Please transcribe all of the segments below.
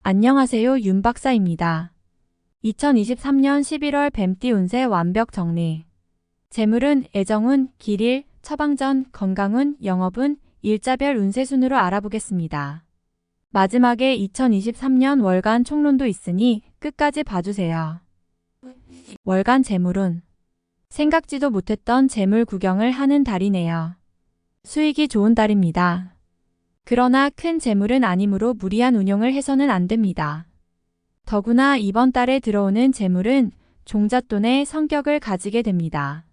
안녕하세요, 윤 박사입니다. 2023년 11월 뱀띠 운세 완벽 정리. 재물운, 애정운, 길일, 처방전, 건강운, 영업운, 일자별 운세 순으로 알아보겠습니다. 마지막에 2023년 월간 총론도 있으니 끝까지 봐주세요. 월간 재물운. 생각지도 못했던 재물 구경을 하는 달이네요. 수익이 좋은 달입니다. 그러나 큰 재물은 아니므로 무리한 운용을 해서는 안 됩니다. 더구나 이번 달에 들어오는 재물은 종잣돈의 성격을 가지게 됩니다.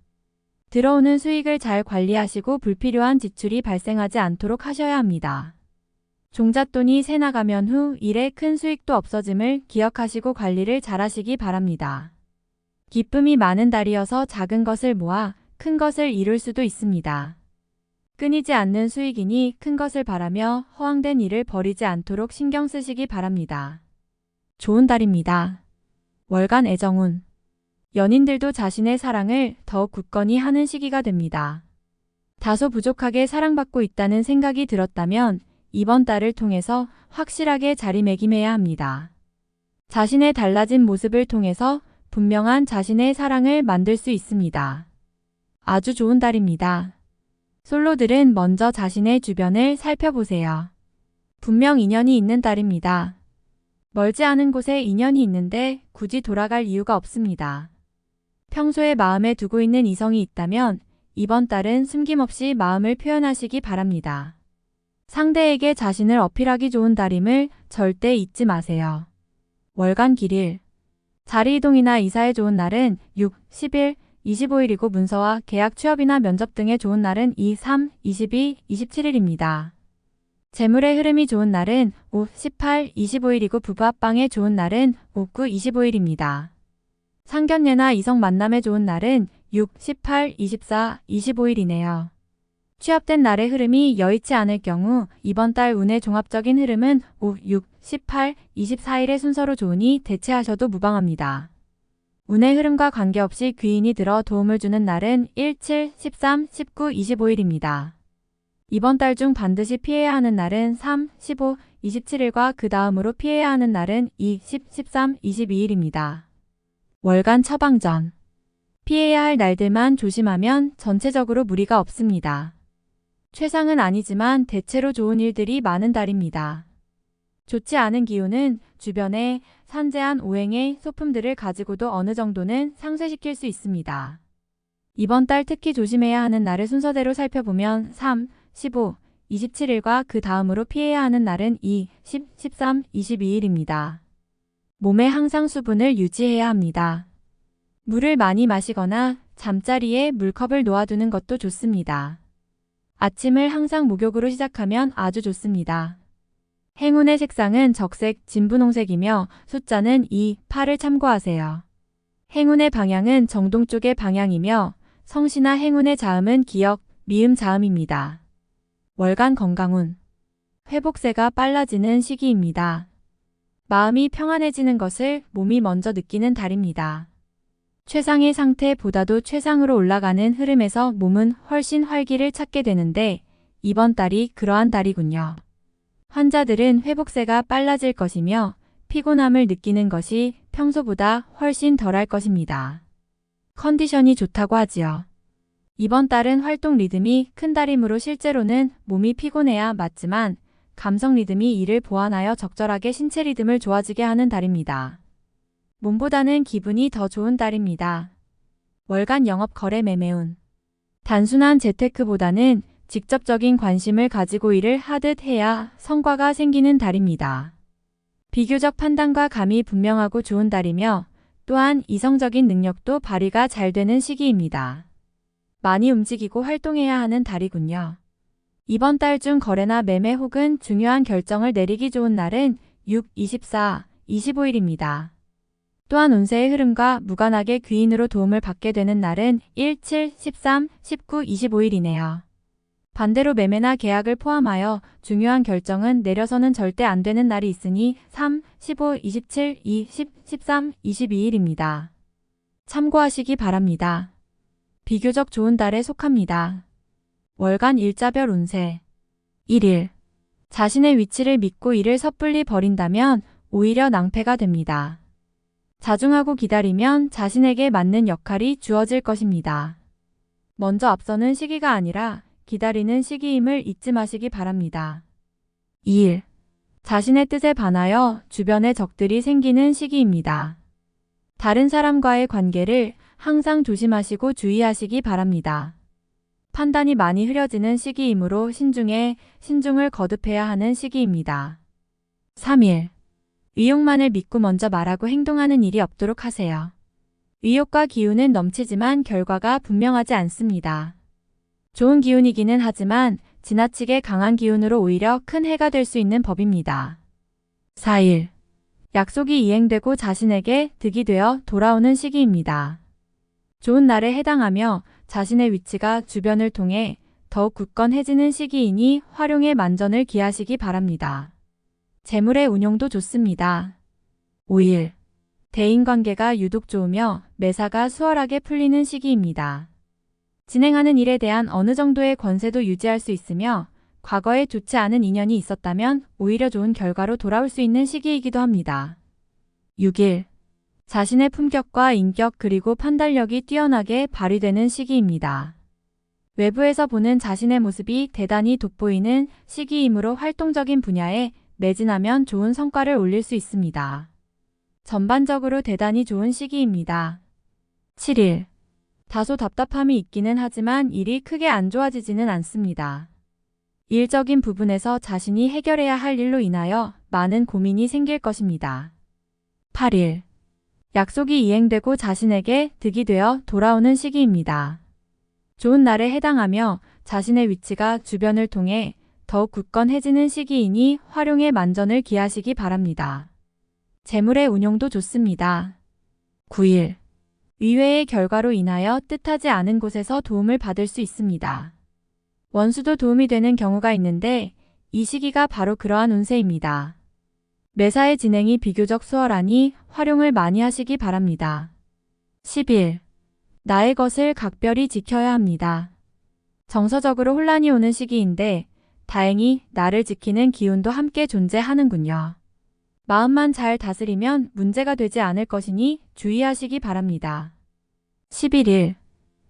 들어오는 수익을 잘 관리하시고 불필요한 지출이 발생하지 않도록 하셔야 합니다. 종잣돈이 새 나가면 후 일에 큰 수익도 없어짐을 기억하시고 관리를 잘 하시기 바랍니다. 기쁨이 많은 달이어서 작은 것을 모아 큰 것을 이룰 수도 있습니다. 끊이지 않는 수익이니 큰 것을 바라며 허황된 일을 벌이지 않도록 신경 쓰시기 바랍니다. 좋은 달입니다. 월간 애정운. 연인들도 자신의 사랑을 더욱 굳건히 하는 시기가 됩니다. 다소 부족하게 사랑받고 있다는 생각이 들었다면 이번 달을 통해서 확실하게 자리매김해야 합니다. 자신의 달라진 모습을 통해서 분명한 자신의 사랑을 만들 수 있습니다. 아주 좋은 달입니다. 솔로들은 먼저 자신의 주변을 살펴보세요. 분명 인연이 있는 달입니다. 멀지 않은 곳에 인연이 있는데 굳이 돌아갈 이유가 없습니다. 평소에 마음에 두고 있는 이성이 있다면 이번 달은 숨김없이 마음을 표현하시기 바랍니다. 상대에게 자신을 어필하기 좋은 달임을 절대 잊지 마세요. 월간 길일. 자리 이동이나 이사에 좋은 날은 6, 10일, 25일이고 문서와 계약 취업이나 면접 등에 좋은 날은 2, 3, 22, 27일입니다. 재물의 흐름이 좋은 날은 5, 18, 25일이고 부부 합방에 좋은 날은 5, 9, 25일입니다. 상견례나 이성 만남에 좋은 날은 6, 18, 24, 25일이네요. 취업된 날의 흐름이 여의치 않을 경우 이번 달 운의 종합적인 흐름은 5, 6, 18, 24일의 순서로 좋으니 대체하셔도 무방합니다. 운의 흐름과 관계없이 귀인이 들어 도움을 주는 날은 1, 7, 13, 19, 25일입니다. 이번 달 중 반드시 피해야 하는 날은 3, 15, 27일과 그 다음으로 피해야 하는 날은 2, 10, 13, 22일입니다. 월간 처방전. 피해야 할 날들만 조심하면 전체적으로 무리가 없습니다. 최상은 아니지만 대체로 좋은 일들이 많은 달입니다. 좋지 않은 기운은 주변에 산재한 오행의 소품들을 가지고도 어느 정도는 상쇄시킬 수 있습니다. 이번 달 특히 조심해야 하는 날을 순서대로 살펴보면 3, 15, 27일과 그 다음으로 피해야 하는 날은 2, 10, 13, 22일입니다. 몸에 항상 수분을 유지해야 합니다. 물을 많이 마시거나 잠자리에 물컵을 놓아두는 것도 좋습니다. 아침을 항상 목욕으로 시작하면 아주 좋습니다. 행운의 색상은 적색, 진분홍색이며 숫자는 2, 8을 참고하세요. 행운의 방향은 정동 쪽의 방향이며 성씨나 행운의 자음은 기역, 미음 자음입니다. 월간 건강운. 회복세가 빨라지는 시기입니다. 마음이 평안해지는 것을 몸이 먼저 느끼는 달입니다. 최상의 상태보다도 최상으로 올라가는 흐름에서 몸은 훨씬 활기를 찾게 되는데 이번 달이 그러한 달이군요. 환자들은 회복세가 빨라질 것이며 피곤함을 느끼는 것이 평소보다 훨씬 덜할 것입니다. 컨디션이 좋다고 하지요. 이번 달은 활동 리듬이 큰 달이므로 실제로는 몸이 피곤해야 맞지만 감성 리듬이 이를 보완하여 적절하게 신체 리듬을 좋아지게 하는 달입니다. 몸보다는 기분이 더 좋은 달입니다. 월간 영업 거래 매매운. 단순한 재테크보다는 직접적인 관심을 가지고 일을 하듯 해야 성과가 생기는 달입니다. 비교적 판단과 감이 분명하고 좋은 달이며 또한 이성적인 능력도 발휘가 잘 되는 시기입니다. 많이 움직이고 활동해야 하는 달이군요. 이번 달 중 거래나 매매 혹은 중요한 결정을 내리기 좋은 날은 6, 24, 25일입니다. 또한 운세의 흐름과 무관하게 귀인으로 도움을 받게 되는 날은 1, 7, 13, 19, 25일이네요. 반대로 매매나 계약을 포함하여 중요한 결정은 내려서는 절대 안 되는 날이 있으니 3, 15, 27, 2, 10, 13, 22일입니다. 참고하시기 바랍니다. 비교적 좋은 달에 속합니다. 월간 일자별 운세. 1일. 자신의 위치를 믿고 일을 섣불리 벌인다면 오히려 낭패가 됩니다. 자중하고 기다리면 자신에게 맞는 역할이 주어질 것입니다. 먼저 앞서는 시기가 아니라 기다리는 시기임을 잊지 마시기 바랍니다. 2일. 자신의 뜻에 반하여 주변에 적들이 생기는 시기입니다. 다른 사람과의 관계를 항상 조심하시고 주의하시기 바랍니다. 판단이 많이 흐려지는 시기이므로 신중을 거듭해야 하는 시기입니다. 3일. 의욕만을 믿고 먼저 말하고 행동하는 일이 없도록 하세요. 의욕과 기운은 넘치지만 결과가 분명하지 않습니다. 좋은 기운이기는 하지만 지나치게 강한 기운으로 오히려 큰 해가 될 수 있는 법입니다. 4일. 약속이 이행되고 자신에게 득이 되어 돌아오는 시기입니다. 좋은 날에 해당하며 자신의 위치가 주변을 통해 더욱 굳건해지는 시기이니 활용에 만전을 기하시기 바랍니다. 재물의 운용도 좋습니다. 5일. 대인관계가 유독 좋으며 매사가 수월하게 풀리는 시기입니다. 진행하는 일에 대한 어느 정도의 권세도 유지할 수 있으며 과거에 좋지 않은 인연이 있었다면 오히려 좋은 결과로 돌아올 수 있는 시기이기도 합니다. 6일. 자신의 품격과 인격 그리고 판단력이 뛰어나게 발휘되는 시기입니다. 외부에서 보는 자신의 모습이 대단히 돋보이는 시기이므로 활동적인 분야에 매진하면 좋은 성과를 올릴 수 있습니다. 전반적으로 대단히 좋은 시기입니다. 7일. 다소 답답함이 있기는 하지만 일이 크게 안 좋아지지는 않습니다. 일적인 부분에서 자신이 해결해야 할 일로 인하여 많은 고민이 생길 것입니다. 8일. 약속이 이행되고 자신에게 득이 되어 돌아오는 시기입니다. 좋은 날에 해당하며 자신의 위치가 주변을 통해 더욱 굳건해지는 시기이니 활용에 만전을 기하시기 바랍니다. 재물의 운용도 좋습니다. 9일. 의외의 결과로 인하여 뜻하지 않은 곳에서 도움을 받을 수 있습니다. 원수도 도움이 되는 경우가 있는데 이 시기가 바로 그러한 운세입니다. 매사의 진행이 비교적 수월하니 활용을 많이 하시기 바랍니다. 10일. 나의 것을 각별히 지켜야 합니다. 정서적으로 혼란이 오는 시기인데 다행히 나를 지키는 기운도 함께 존재하는군요. 마음만 잘 다스리면 문제가 되지 않을 것이니 주의하시기 바랍니다. 11일.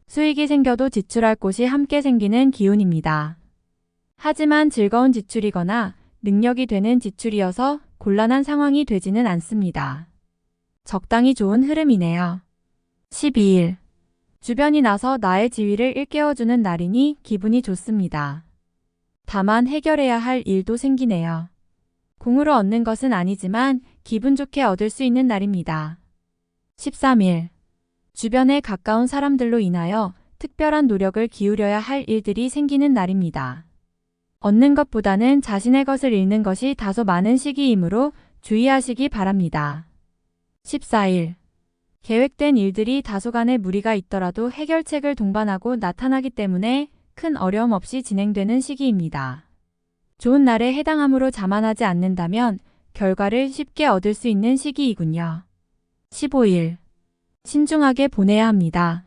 수익이 생겨도 지출할 곳이 함께 생기는 기운입니다. 하지만 즐거운 지출이거나 능력이 되는 지출이어서 곤란한 상황이 되지는 않습니다. 적당히 좋은 흐름이네요. 12일. 주변이 나서 나의 지위를 일깨워주는 날이니 기분이 좋습니다. 다만 해결해야 할 일도 생기네요. 공으로 얻는 것은 아니지만 기분 좋게 얻을 수 있는 날입니다. 13일. 주변에 가까운 사람들로 인하여 특별한 노력을 기울여야 할 일들이 생기는 날입니다. 얻는 것보다는 자신의 것을 잃는 것이 다소 많은 시기이므로 주의하시기 바랍니다. 14일. 계획된 일들이 다소간의 무리가 있더라도 해결책을 동반하고 나타나기 때문에 큰 어려움 없이 진행되는 시기입니다. 좋은 날에 해당함으로 자만하지 않는다면 결과를 쉽게 얻을 수 있는 시기이군요. 15일. 신중하게 보내야 합니다.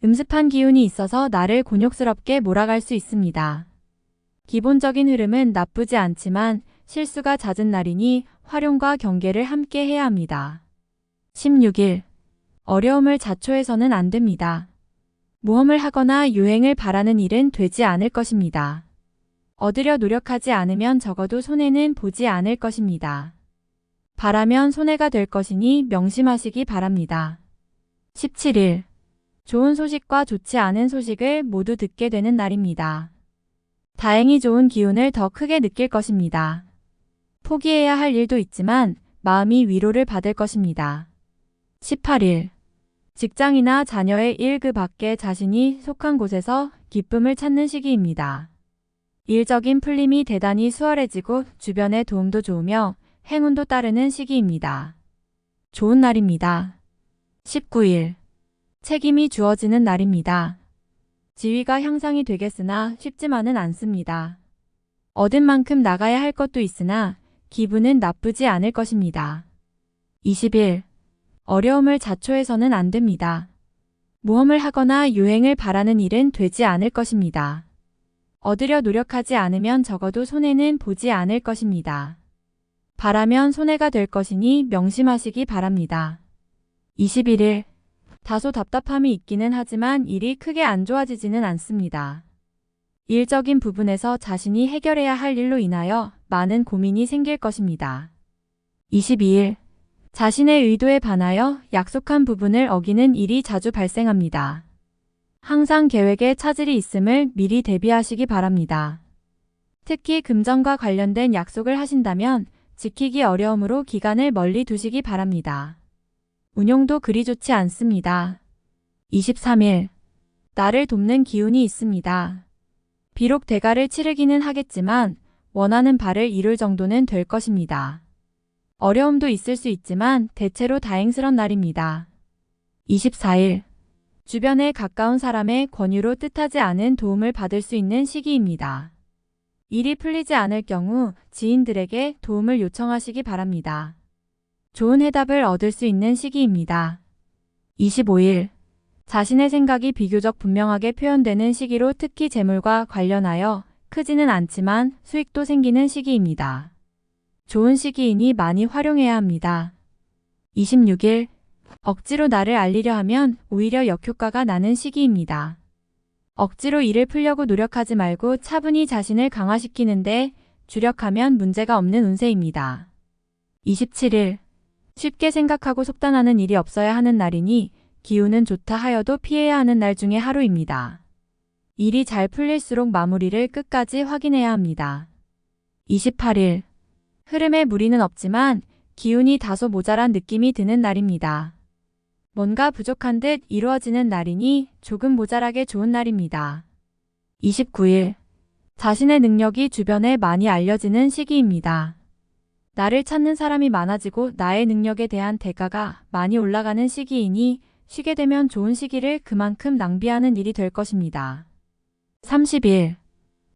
음습한 기운이 있어서 나를 곤욕스럽게 몰아갈 수 있습니다. 기본적인 흐름은 나쁘지 않지만 실수가 잦은 날이니 활용과 경계를 함께 해야 합니다. 16일. 어려움을 자초해서는 안 됩니다. 모험을 하거나 유행을 바라는 일은 되지 않을 것입니다. 얻으려 노력하지 않으면 적어도 손해는 보지 않을 것입니다. 바라면 손해가 될 것이니 명심하시기 바랍니다. 17일. 좋은 소식과 좋지 않은 소식을 모두 듣게 되는 날입니다. 다행히 좋은 기운을 더 크게 느낄 것입니다. 포기해야 할 일도 있지만 마음이 위로를 받을 것입니다. 18일. 직장이나 자녀의 일 그 밖에 자신이 속한 곳에서 기쁨을 찾는 시기입니다. 일적인 풀림이 대단히 수월해지고 주변의 도움도 좋으며 행운도 따르는 시기입니다. 좋은 날입니다. 19일. 책임이 주어지는 날입니다. 지위가 향상이 되겠으나 쉽지만은 않습니다. 얻은 만큼 나가야 할 것도 있으나 기분은 나쁘지 않을 것입니다. 20일. 어려움을 자초해서는 안 됩니다. 모험을 하거나 유행을 바라는 일은 되지 않을 것입니다. 얻으려 노력하지 않으면 적어도 손해는 보지 않을 것입니다. 바라면 손해가 될 것이니 명심하시기 바랍니다. 21일. 다소 답답함이 있기는 하지만 일이 크게 안 좋아지지는 않습니다. 일적인 부분에서 자신이 해결해야 할 일로 인하여 많은 고민이 생길 것입니다. 22일. 자신의 의도에 반하여 약속한 부분을 어기는 일이 자주 발생합니다. 항상 계획에 차질이 있음을 미리 대비하시기 바랍니다. 특히 금전과 관련된 약속을 하신다면 지키기 어려우므로 기간을 멀리 두시기 바랍니다. 운용도 그리 좋지 않습니다. 23일. 나를 돕는 기운이 있습니다. 비록 대가를 치르기는 하겠지만 원하는 바를 이룰 정도는 될 것입니다. 어려움도 있을 수 있지만 대체로 다행스런 날입니다. 24일. 주변에 가까운 사람의 권유로 뜻하지 않은 도움을 받을 수 있는 시기입니다. 일이 풀리지 않을 경우 지인들에게 도움을 요청하시기 바랍니다. 좋은 해답을 얻을 수 있는 시기입니다. 25일. 자신의 생각이 비교적 분명하게 표현되는 시기로 특히 재물과 관련하여 크지는 않지만 수익도 생기는 시기입니다. 좋은 시기이니 많이 활용해야 합니다. 26일. 억지로 나를 알리려 하면 오히려 역효과가 나는 시기입니다. 억지로 일을 풀려고 노력하지 말고 차분히 자신을 강화시키는데 주력하면 문제가 없는 운세입니다. 27일. 쉽게 생각하고 속단하는 일이 없어야 하는 날이니 기운은 좋다 하여도 피해야 하는 날 중에 하루입니다. 일이 잘 풀릴수록 마무리를 끝까지 확인해야 합니다. 28일. 흐름에 무리는 없지만 기운이 다소 모자란 느낌이 드는 날입니다. 뭔가 부족한 듯 이루어지는 날이니 조금 모자라게 좋은 날입니다. 29일. 자신의 능력이 주변에 많이 알려지는 시기입니다. 나를 찾는 사람이 많아지고 나의 능력에 대한 대가가 많이 올라가는 시기이니 쉬게 되면 좋은 시기를 그만큼 낭비하는 일이 될 것입니다. 30일.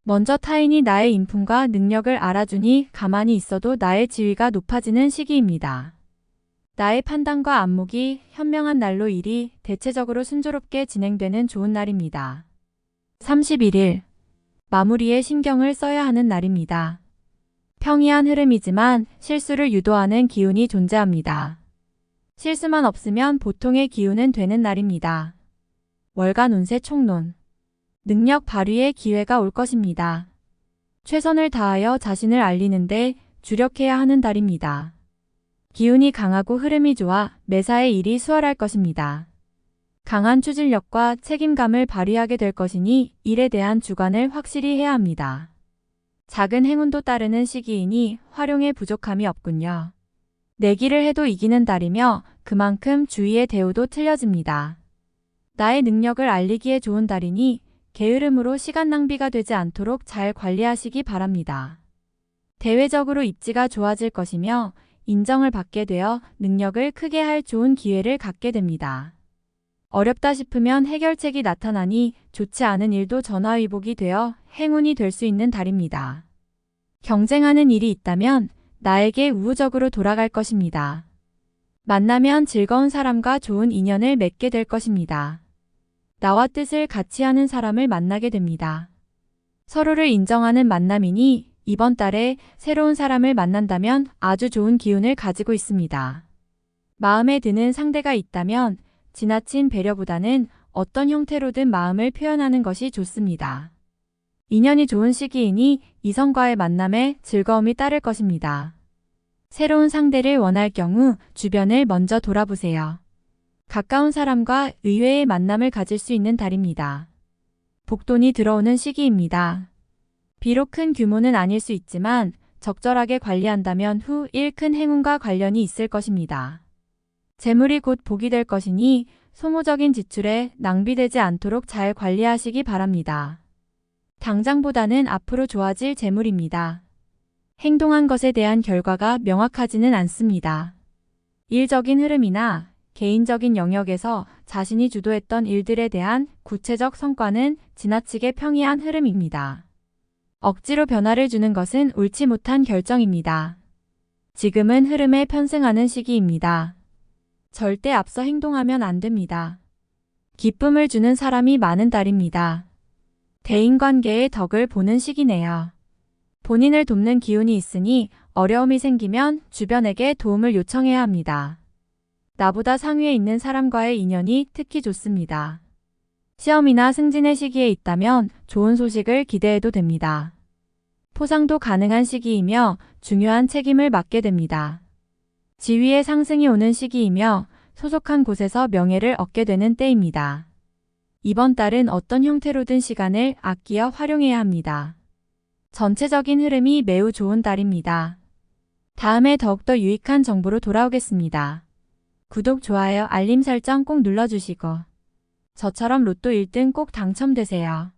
먼저 타인이 나의 인품과 능력을 알아주니 가만히 있어도 나의 지위가 높아지는 시기입니다. 나의 판단과 안목이 현명한 날로 일이 대체적으로 순조롭게 진행되는 좋은 날입니다. 31일. 마무리에 신경을 써야 하는 날입니다. 평이한 흐름이지만 실수를 유도하는 기운이 존재합니다. 실수만 없으면 보통의 기운은 되는 날입니다. 월간 운세 총론. 능력 발휘의 기회가 올 것입니다. 최선을 다하여 자신을 알리는데 주력해야 하는 달입니다. 기운이 강하고 흐름이 좋아 매사의 일이 수월할 것입니다. 강한 추진력과 책임감을 발휘하게 될 것이니 일에 대한 주관을 확실히 해야 합니다. 작은 행운도 따르는 시기이니 활용에 부족함이 없군요. 내기를 해도 이기는 달이며 그만큼 주위의 대우도 틀려집니다. 나의 능력을 알리기에 좋은 달이니 게으름으로 시간 낭비가 되지 않도록 잘 관리하시기 바랍니다. 대외적으로 입지가 좋아질 것이며 인정을 받게 되어 능력을 크게 할 좋은 기회를 갖게 됩니다. 어렵다 싶으면 해결책이 나타나니 좋지 않은 일도 전화위복이 되어 행운이 될 수 있는 달입니다. 경쟁하는 일이 있다면 나에게 우호적으로 돌아갈 것입니다. 만나면 즐거운 사람과 좋은 인연을 맺게 될 것입니다. 나와 뜻을 같이 하는 사람을 만나게 됩니다. 서로를 인정하는 만남이니 이번 달에 새로운 사람을 만난다면 아주 좋은 기운을 가지고 있습니다. 마음에 드는 상대가 있다면 지나친 배려보다는 어떤 형태로든 마음을 표현하는 것이 좋습니다. 인연이 좋은 시기이니 이성과의 만남에 즐거움이 따를 것입니다. 새로운 상대를 원할 경우 주변을 먼저 돌아보세요. 가까운 사람과 의외의 만남을 가질 수 있는 달입니다. 복돈이 들어오는 시기입니다. 비록 큰 규모는 아닐 수 있지만 적절하게 관리한다면 후 일 큰 행운과 관련이 있을 것입니다. 재물이 곧 복이 될 것이니 소모적인 지출에 낭비되지 않도록 잘 관리하시기 바랍니다. 당장보다는 앞으로 좋아질 재물입니다. 행동한 것에 대한 결과가 명확하지는 않습니다. 일적인 흐름이나 개인적인 영역에서 자신이 주도했던 일들에 대한 구체적 성과는 지나치게 평이한 흐름입니다. 억지로 변화를 주는 것은 옳지 못한 결정입니다. 지금은 흐름에 편승하는 시기입니다. 절대 앞서 행동하면 안 됩니다. 기쁨을 주는 사람이 많은 달입니다. 대인관계의 덕을 보는 시기네요. 본인을 돕는 기운이 있으니 어려움이 생기면 주변에게 도움을 요청해야 합니다. 나보다 상위에 있는 사람과의 인연이 특히 좋습니다. 시험이나 승진의 시기에 있다면 좋은 소식을 기대해도 됩니다. 포상도 가능한 시기이며 중요한 책임을 맡게 됩니다. 지위의 상승이 오는 시기이며 소속한 곳에서 명예를 얻게 되는 때입니다. 이번 달은 어떤 형태로든 시간을 아끼어 활용해야 합니다. 전체적인 흐름이 매우 좋은 달입니다. 다음에 더욱더 유익한 정보로 돌아오겠습니다. 구독, 좋아요, 알림 설정 꼭 눌러주시고 저처럼 로또 1등 꼭 당첨되세요.